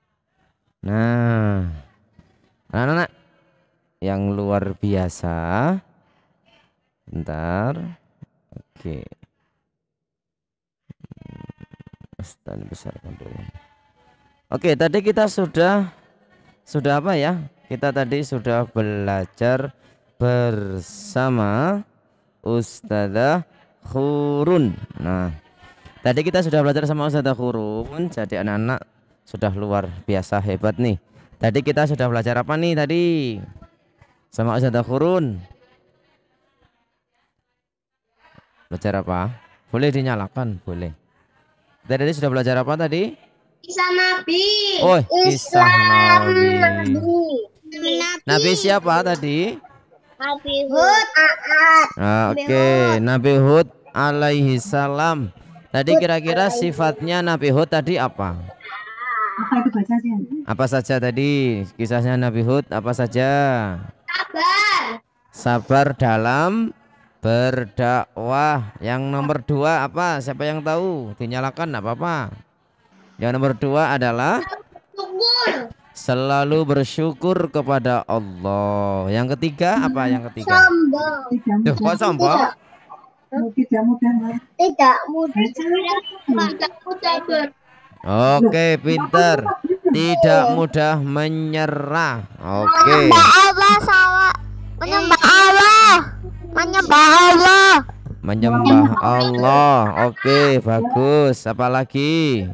Nah, anak-anak yang luar biasa. Bentar. Oke. Ustaz besarkan dulu. Oke, tadi kita sudah apa ya? Kita tadi sudah belajar bersama Ustadzah Khurun. Nah, tadi kita sudah belajar sama Ustadzah Khurun. Jadi anak-anak sudah luar biasa hebat nih. Tadi kita sudah belajar apa nih tadi? Sama Ustadzah Khurun. Belajar apa? Boleh dinyalakan, boleh. Tadi sudah belajar apa tadi? Kisah Nabi. Oh, kisah Nabi. Nabi siapa tadi? Nabi Hud. Oke, Nabi Hud alaihi salam. Tadi kira-kira sifatnya Nabi Hud tadi apa? Apa saja tadi? Kisahnya Nabi Hud apa saja? Sabar dalam berdakwah. Yang nomor 2 apa? Siapa yang tahu? Dinyalakan enggak apa-apa. Yang nomor 2 adalah selalu bersyukur kepada Allah. Yang ketiga apa? Yang ketiga? Sombong. Duh, kok sombong? Tidak mudah. Oke, pinter. Tidak mudah menyerah. Oke. Menyembah Allah. Oke, bagus. Apalagi?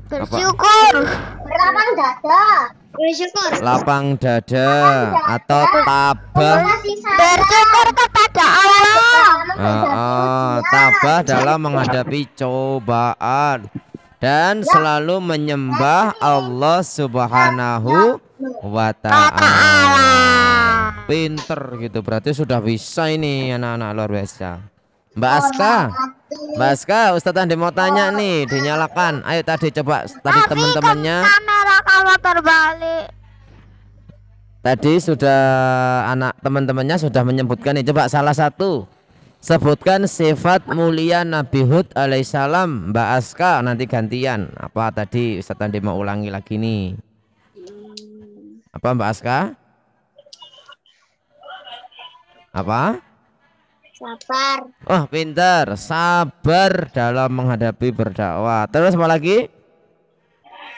Bersyukur. Lapang dada. Bersyukur. Lapang dada atau tabah. Bersyukur kepada Allah. Tabah dalam menghadapi cobaan dan selalu menyembah Allah Subhanahu wa ta'ala. Pinter gitu, berarti sudah bisa ini anak-anak luar biasa. Mbak Aska, Ustadz Andi mau tanya nih, dinyalakan. Ayo tadi coba tadi teman-temannya. Kamera kamu terbalik. Tadi sudah teman-temannya sudah menyebutkan nih. Coba salah satu sebutkan sifat mulia Nabi Hud alaihissalam. Mbak Aska nanti gantian. Apa tadi Ustadz Andi mau ulangi lagi nih? Apa Mbak Aska? Apa? Sabar. Oh, pintar. Sabar dalam menghadapi berdakwah. Terus apa lagi?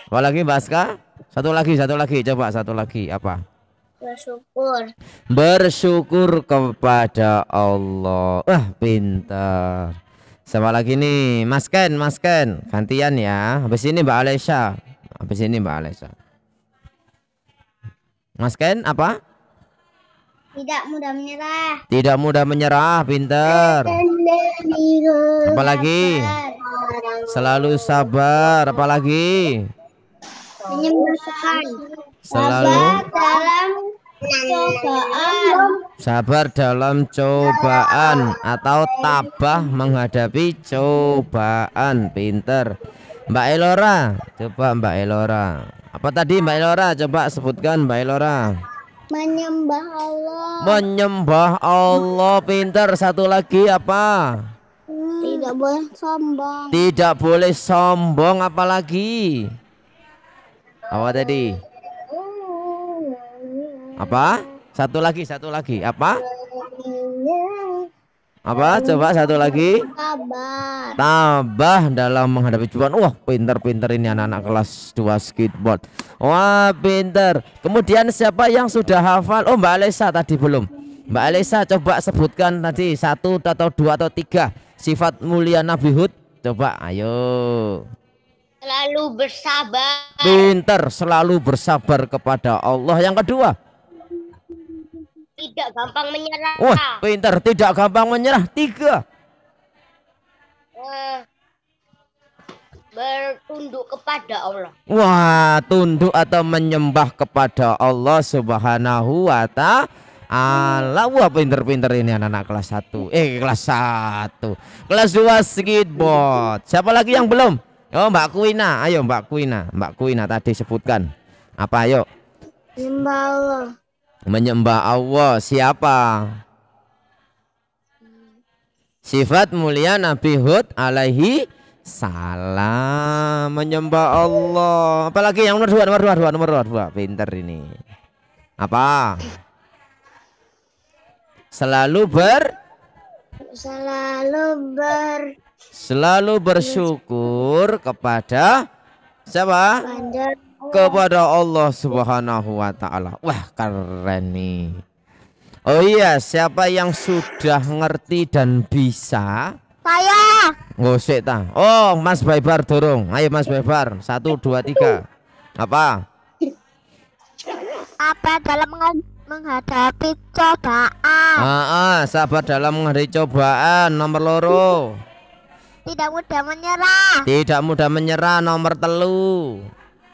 Apa lagi Mbak Aska? Satu lagi. Coba satu lagi. Apa? Bersyukur. Bersyukur kepada Allah. Pintar. Siapa lagi nih? Mas Ken. Gantian ya. Habis ini Mbak Alesha. Mas Ken apa? Tidak mudah menyerah. Pintar. Apa lagi? Selalu sabar. Apalagi? Menyembuhkan. Selalu Dalam cobaan. sabar dalam cobaan atau tabah menghadapi cobaan. Pinter. Mbak Elora, coba Mbak Elora. Apa tadi Mbak Elora? Coba sebutkan Mbak Elora. Menyembah Allah. Menyembah Allah. Pinter. Satu lagi apa? Tidak boleh sombong. Tidak boleh sombong. Apalagi? Apa tadi? Apa? Satu lagi. Apa? Apa? Coba satu lagi. Sabar. Tabah dalam menghadapi cobaan. Wah, pinter-pinter ini anak-anak kelas 2 skateboard. Wah, pinter. Kemudian siapa yang sudah hafal? Oh, Mbak Alisa tadi belum. Mbak Alisa coba sebutkan tadi 1 atau 2 atau 3 sifat mulia Nabi Hud. Coba, ayo. Selalu bersabar. Pinter, selalu bersabar kepada Allah. Yang kedua, Tidak gampang menyerah. wah, pinter, tidak gampang menyerah. 3, Bertunduk kepada Allah. wah, tunduk atau menyembah kepada Allah Subhanahu wa ta'ala. Wah, pinter-pinter ini anak-anak kelas 1. Kelas 1. Kelas 2 skateboard. Siapa lagi yang belum? Oh, Mbak Kuina. Ayo Mbak Kuina. Mbak Kuina tadi sebutkan. Apa ayo? Menyembah Allah. Menyembah Allah. Siapa? Sifat mulia Nabi Hud alaihi salam. Menyembah Allah. Apalagi yang nomor 2. Pinter ini. Apa? Selalu bersyukur kepada siapa? Kepada Allah Subhanahu wa ta'ala. Wah, keren nih. Oh iya, siapa yang sudah ngerti dan bisa? Saya. Ngosek ta. Oh, Mas Baibar dorong. Ayo Mas Baibar. 1, 2, 3. Apa? Apa dalam menghadapi cobaan? Sabar dalam menghadapi cobaan. Nomor loro. Tidak mudah menyerah. Tidak mudah menyerah. Nomor telu.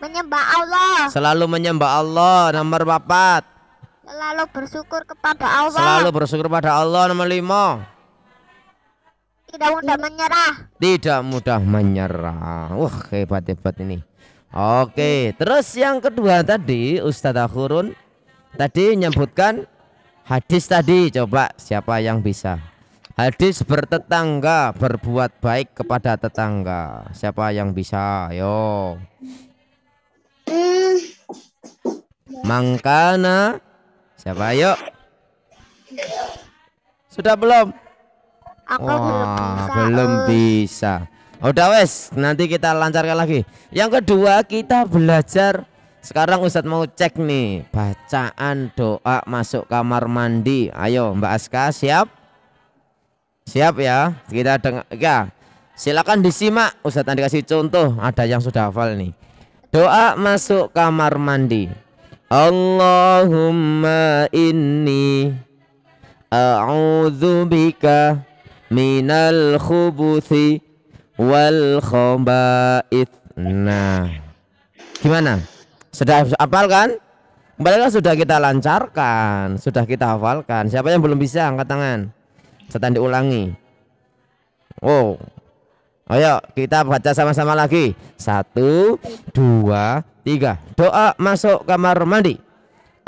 Menyembah Allah. Selalu menyembah Allah. Nomor 4. Selalu bersyukur kepada Allah. Selalu bersyukur pada Allah. Nomor 5. Tidak mudah menyerah. Tidak mudah menyerah. Wah, hebat-hebat ini. Oke, terus yang kedua tadi Ustadz Akhurun tadi menyebutkan hadis tadi. Coba siapa yang bisa? Hadis bertetangga, berbuat baik kepada tetangga. Siapa yang bisa? Ayo. Mangkana. Siapa? Ayo. Sudah belum? Aku Belum bisa. Udah wes, nanti kita lancarkan lagi. Yang kedua kita belajar. Sekarang Ustadz mau cek nih bacaan doa masuk kamar mandi. Ayo Mbak Aska, siap? Siap ya. Kita dengar ya. Silakan disimak. Ustadz nanti kasih contoh. Ada yang sudah hafal nih. Doa masuk kamar mandi. Allahumma inni a'udzubika minal khubuthi wal khaba'ith. Nah, gimana? Sudah hafal kan? Kembali kan sudah kita lancarkan, sudah kita hafalkan. Siapa yang belum bisa angkat tangan? Setan diulangi. Oh, ayo kita baca sama-sama lagi. 1, 2, 3. Doa masuk kamar mandi.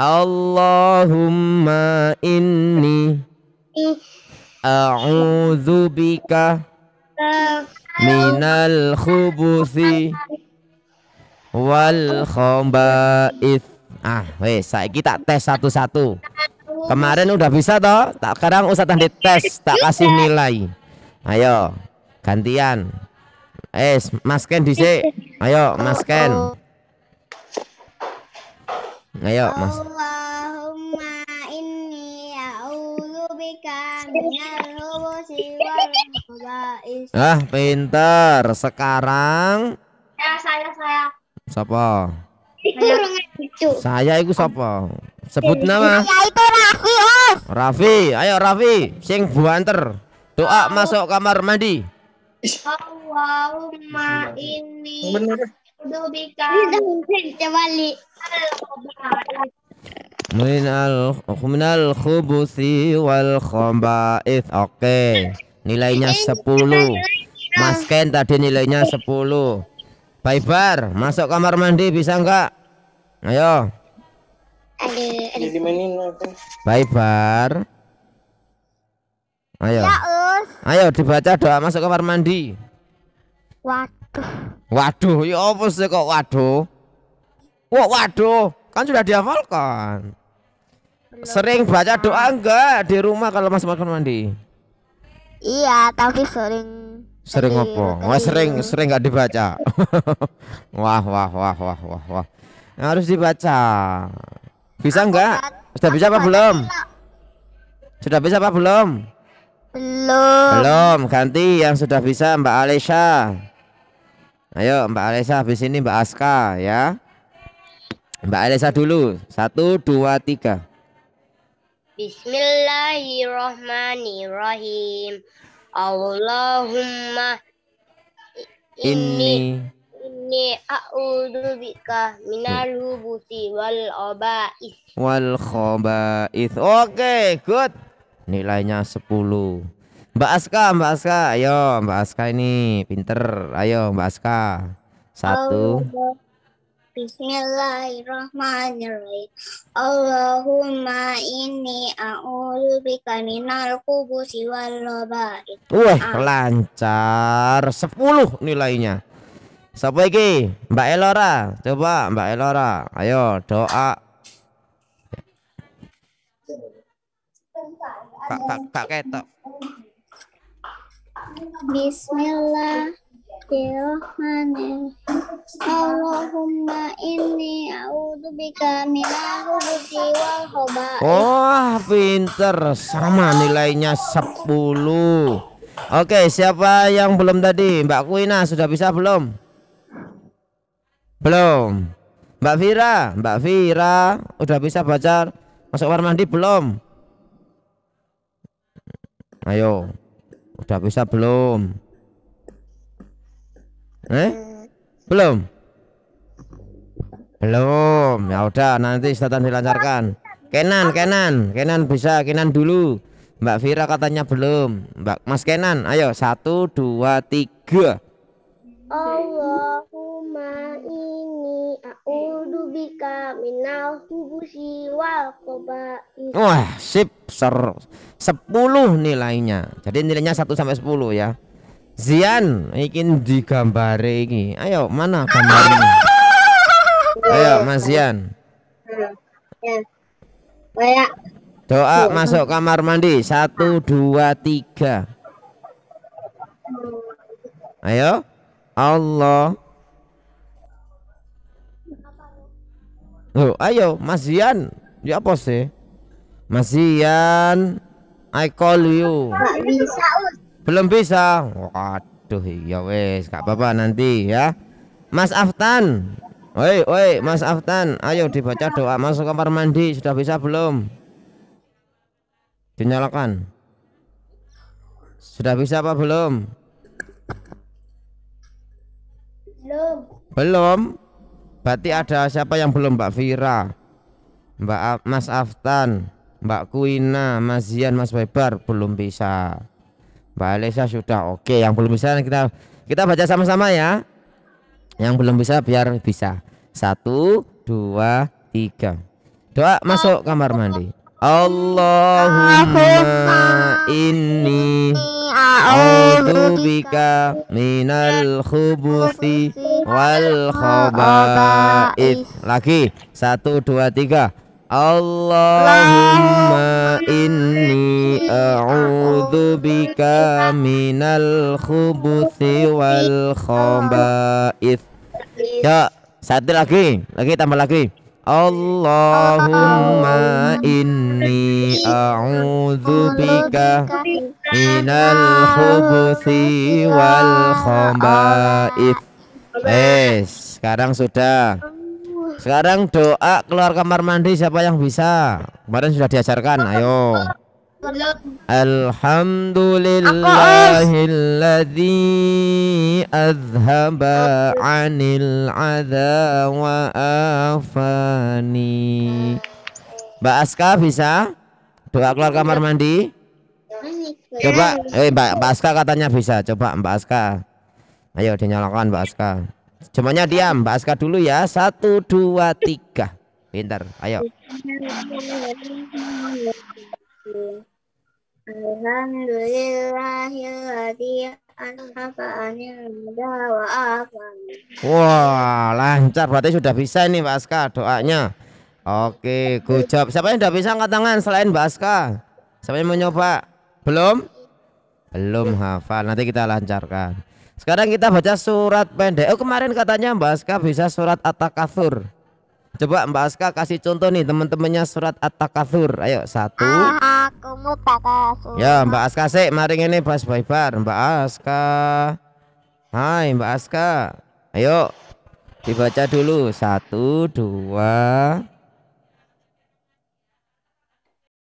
Allahumma inni a'udzubika minal khubuthi wal khaba'ith. Wes saiki tak tes satu-satu. Kemarin udah bisa toh? Sekarang Ustadz Andi tes, tak kasih nilai. Ayo, gantian. Mas Ken dhisik. Ayo, Mas Ken. Ayo, Mas. Allahumma inni a'udzubika minal khubuthi wal khaba'ith. Pinter. Sekarang Saya. siapa? Itu orang lucu. Saya itu siapa? Sebut nama. Saya itu Raffi, Os. Raffi. Ayo Raffi, sing buanter. Doa masuk kamar mandi. Allahumma inni Bener. a'udzubika minal khubuthi wal khaba'ith. Oke, nilainya 10. Mas Ken tadi nilainya 10. Baibar, masuk kamar mandi bisa enggak? Ayo. Jadi mainin apa? Baibar. Ayo. Ayo dibaca doa masuk kamar mandi. Waduh. Waduh, ya apa sih kok waduh? Wah, waduh, kan sudah dihafalkan. Sering baca doa enggak di rumah kalau masuk kamar mandi? Iya, tapi sering Sering apa? Wah, sering enggak dibaca. Wah. Harus dibaca. Bisa enggak? Sudah bisa apa belum? Sudah bisa apa belum? Belum. Ganti yang sudah bisa Mbak Alesha. Ayo Mbak Alesha, habis ini Mbak Aska ya. Mbak Alesha dulu. 1, 2, 3. Bismillahirrahmanirrahim. Allahumma Ini a'udzubika minal hubusi wal khaba'ith. Oke, good. Nilainya 10. Mbak Aska, ayo Mbak Aska ini pinter. Ayo Mbak Aska. 1. Bismillahirrahmanirrahim. Allahumma inni a'udzubika minal khubusi wal khaba'ith. Wah, lancar. 10 nilainya. Siapa iki? Mbak Elora. Coba Mbak Elora. Ayo doa. Kak ketok. Bismillahirrahmanirrahim. Allahumma inni a'udzubika minal khubusi wal khaba'ith. Wah, pinter. Sama nilainya 10. Oke, siapa yang belum tadi? Mbak Kuina sudah bisa belum? Belum. Mbak Vira udah bisa baca masuk kamar mandi belum? Ayo, udah bisa belum? Belum. Ya udah, nanti setelah dilancarkan. Kenan bisa, Kenan dulu. Mbak Vira katanya belum. Mas Kenan, ayo 1, 2, 3. Allahumma inni a'udzubika minal khubusi wal khaba'ith. Wah, sip. 10 nilainya. Jadi nilainya 1 sampai 10 ya. Zian, ingin digambare iki. Ayo, mana gambarnya? Ayo, Mas Zian. Doa masuk kamar mandi. 1, 2, 3. Ayo. Allah. Ayo Mas Zian. Ya apa sih? Mas Zian, I call you. Belum bisa. Waduh, ya wes, gak apa-apa nanti ya. Mas Aftan. Woi, Mas Aftan, ayo dibaca doa masuk kamar mandi. Sudah bisa belum? Dinyalakan. Sudah bisa apa belum? Belum. Berarti ada siapa yang belum? Mbak Vira, Mas Aftan, Mbak Kuina, Mas Zian, Mas Baibar belum bisa. Mbak Alisa sudah. Oke, yang belum bisa kita baca sama-sama ya. Yang belum bisa biar bisa. 1, 2, 3. Doa masuk kamar mandi. Allahumma inni a'udzubika minal khubuthi wal khaba'ith. Lagi 1, 2, 3. Allahumma inni a'udzubika minal khubuthi wal khaba'ith. Ya, satu lagi tambah lagi. Allahumma inni a'udzubika minal khubuthi wal khaba'ith. Sekarang sudah. Sekarang doa keluar kamar mandi siapa yang bisa? Kemarin sudah diajarkan. Ayo. Alhamdulillahilladzi azhaba 'anil adza wa afani. Mbak Aska bisa doa keluar kamar mandi? Coba, Mbak Aska katanya bisa. Coba Mbak Aska. Ayo dinyalakan Mbak Aska. Semuanya diam, Mbak Aska dulu ya. 1, 2, 3. Pintar, ayo. Alhamdulillahilladzi an'ama 'anil adza wa afani. Wah, lancar berarti sudah bisa ini Mbak Aska doanya. Oke, good job. Siapa yang udah bisa angkat tangan selain Mbak Aska? Siapa yang mau nyoba? Belum? Belum hafal. Nanti kita lancarkan. Sekarang kita baca surat pendek. Oh, kemarin katanya Mbak Aska bisa surat At-Takatsur. Coba Mbak Aska kasih contoh nih teman-temannya surat At-Takatsur. Ayo, 1. Aku takatsur. Ya, Mbak Aska sih, mari ini Bas Baibar. Mbak Aska. Hai Mbak Aska. Ayo dibaca dulu. 1, 2.